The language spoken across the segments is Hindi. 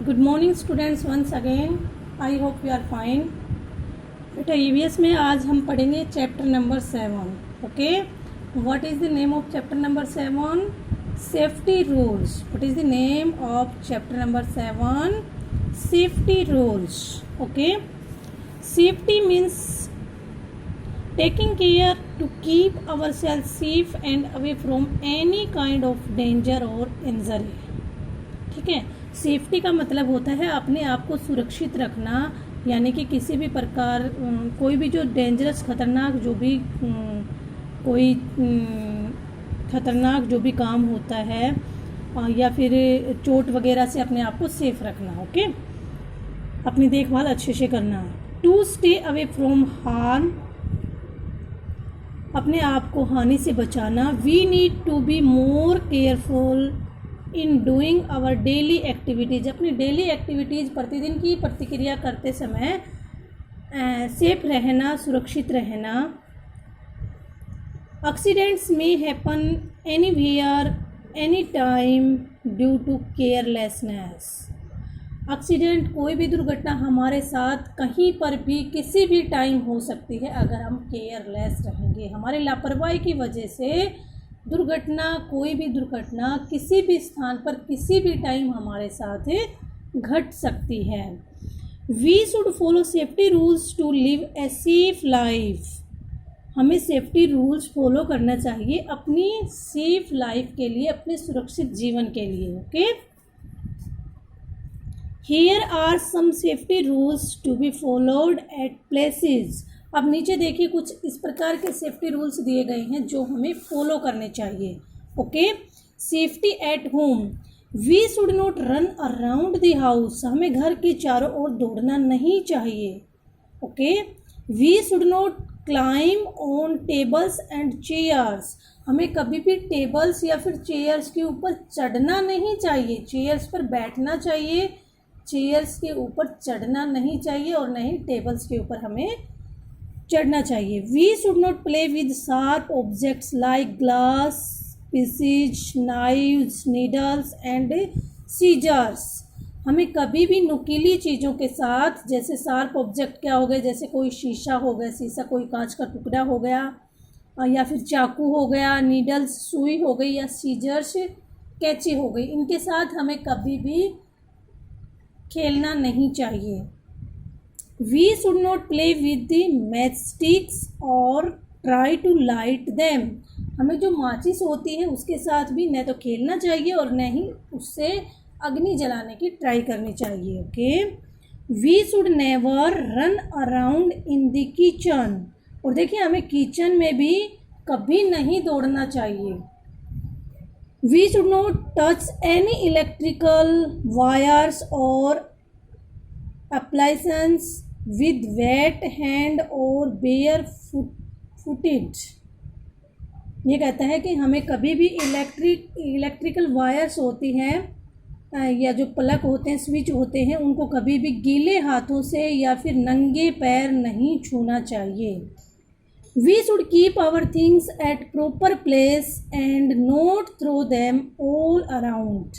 Good morning students, once again I hope you are fine. बेटा ईवीएस में आज हम पढ़ेंगे chapter number 7। Okay, what is the name of chapter number 7? Safety rules. What is the name of chapter number 7? Safety rules. Okay, safety means taking care to keep ourselves safe and away from any kind of danger or injury। ठीक है, सेफ्टी का मतलब होता है अपने आप को सुरक्षित रखना, यानी कि किसी भी प्रकार कोई भी जो डेंजरस खतरनाक जो भी कोई खतरनाक जो भी काम होता है या फिर चोट वगैरह से अपने आप को सेफ रखना। ओके, अपनी देखभाल अच्छे से करना। To stay away from harm, अपने आप को हानि से बचाना। We need to be more careful in doing our daily activities, अपनी डेली एक्टिविटीज़ प्रतिदिन की प्रतिक्रिया करते समय सेफ रहना, सुरक्षित रहना। Accidents may happen anywhere any time due to carelessness. Accident कोई भी दुर्घटना हमारे साथ कहीं पर भी किसी भी टाइम हो सकती है अगर हम केयरलेस रहेंगे। हमारी लापरवाही की वजह से दुर्घटना, कोई भी दुर्घटना किसी भी स्थान पर किसी भी टाइम हमारे साथ घट सकती है। We should follow safety rules to live a safe life. हमें सेफ्टी रूल्स फॉलो करना चाहिए अपनी सेफ लाइफ के लिए, अपने सुरक्षित जीवन के लिए। Okay, Here are some safety rules to be followed at places। अब नीचे देखिए कुछ इस प्रकार के सेफ्टी रूल्स दिए गए हैं जो हमें फॉलो करने चाहिए। Okay, safety at home. We should not run around the house, हमें घर के चारों ओर दौड़ना नहीं चाहिए। Okay, we should not climb on tables and chairs, हमें कभी भी टेबल्स या फिर चेयर्स के ऊपर चढ़ना नहीं चाहिए। चेयर्स पर बैठना चाहिए, चेयर्स के ऊपर चढ़ना नहीं चाहिए और नहीं टेबल्स के ऊपर हमें चढ़ना चाहिए। We should not play with sharp objects like glass pieces, knives, needles and scissors, हमें कभी भी नुकीली चीज़ों के साथ, जैसे शार्प ऑब्जेक्ट क्या हो गए, जैसे कोई शीशा हो गया, शीशा कोई कांच का टुकड़ा हो गया या फिर चाकू हो गया, नीडल्स सुई हो गई या सीजर्स कैंची हो गई, इनके साथ हमें कभी भी खेलना नहीं चाहिए। We should not play with the match sticks और ट्राई टू लाइट देम, हमें जो माचिस होती है उसके साथ भी न तो खेलना चाहिए और न ही उससे अग्नि जलाने की ट्राई करनी चाहिए। Okay, we should never run around in the kitchen, और देखिए हमें किचन में भी कभी नहीं दौड़ना चाहिए। We should not touch any electrical wires or appliances with wet hand or barefooted। ये कहता है कि हमें कभी भी इलेक्ट्रिकल वायर्स होती हैं या जो प्लग होते हैं, स्विच होते हैं, उनको कभी भी गीले हाथों से या फिर नंगे पैर नहीं छूना चाहिए। We should keep our things at proper place and not throw them all around।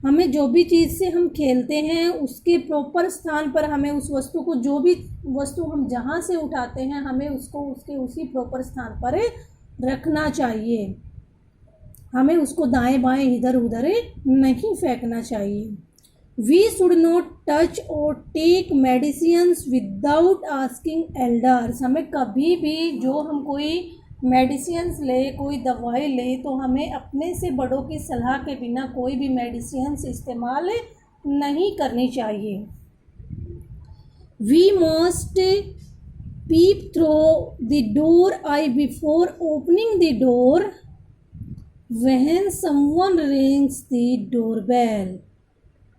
हमें जो भी चीज़ से हम खेलते हैं उसके प्रॉपर स्थान पर हमें उस वस्तु को, जो भी वस्तु हम जहाँ से उठाते हैं हमें उसको उसके उसी प्रॉपर स्थान पर रखना चाहिए। हमें उसको दाएं बाएं इधर उधर नहीं फेंकना चाहिए। We should not touch or take medicines without asking elders। हमें कभी भी जो हम कोई मेडिसिन्स ले, कोई दवाई ले, तो हमें अपने से बड़ों की सलाह के बिना कोई भी मेडिसिन्स इस्तेमाल नहीं करनी चाहिए। We must peep through the door eye before opening the door when someone rings the doorbell।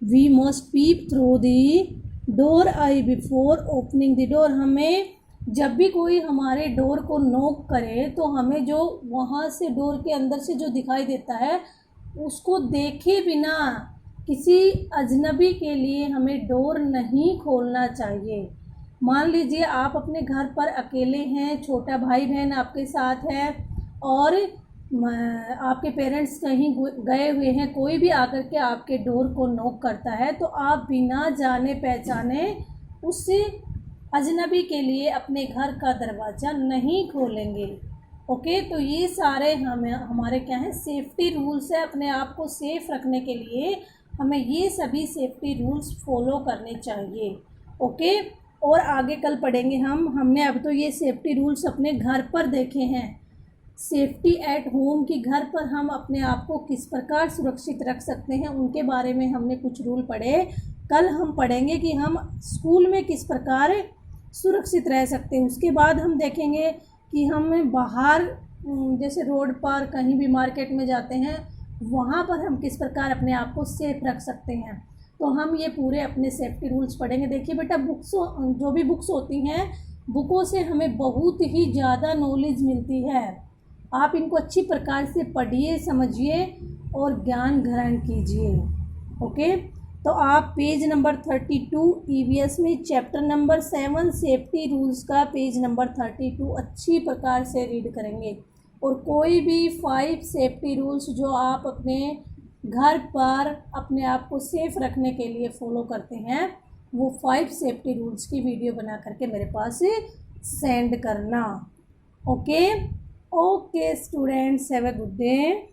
We must peep through the door eye before opening the door। हमें जब भी कोई हमारे डोर को नॉक करे तो हमें जो वहाँ से डोर के अंदर से जो दिखाई देता है उसको देखे बिना किसी अजनबी के लिए हमें डोर नहीं खोलना चाहिए। मान लीजिए आप अपने घर पर अकेले हैं, छोटा भाई बहन आपके साथ है और आपके पेरेंट्स कहीं गए हुए हैं, कोई भी आकर के आपके डोर को नॉक करता है तो आप बिना जाने पहचाने उस अजनबी के लिए अपने घर का दरवाज़ा नहीं खोलेंगे। ओके, तो ये सारे हमारे क्या है, सेफ्टी रूल्स है। अपने आप को सेफ रखने के लिए हमें ये सभी सेफ्टी रूल्स फॉलो करने चाहिए। ओके, और आगे कल पढ़ेंगे हमने अब तो ये सेफ्टी रूल्स अपने घर पर देखे हैं। सेफ्टी एट होम कि घर पर हम अपने आप को किस प्रकार सुरक्षित रख सकते हैं, उनके बारे में हमने कुछ रूल पढ़े। कल हम पढ़ेंगे कि हम स्कूल में किस प्रकार सुरक्षित रह सकते हैं। उसके बाद हम देखेंगे कि हम बाहर जैसे रोड पर कहीं भी मार्केट में जाते हैं, वहाँ पर हम किस प्रकार अपने आप को सेफ रख सकते हैं। तो हम ये पूरे अपने सेफ्टी रूल्स पढ़ेंगे। देखिए बेटा, जो भी बुक्स होती हैं, बुकों से हमें बहुत ही ज़्यादा नॉलेज मिलती है। आप इनको अच्छी प्रकार से पढ़िए, समझिए और ज्ञान ग्रहण कीजिए। ओके, तो आप पेज नंबर 32 ईवीएस में चैप्टर नंबर 7 सेफ्टी रूल्स का पेज नंबर 32 अच्छी प्रकार से रीड करेंगे। और कोई भी 5 सेफ्टी रूल्स जो आप अपने घर पर अपने आप को सेफ रखने के लिए फॉलो करते हैं, वो 5 सेफ्टी रूल्स की वीडियो बना करके मेरे पास सेंड करना। Okay, okay students, have a good day.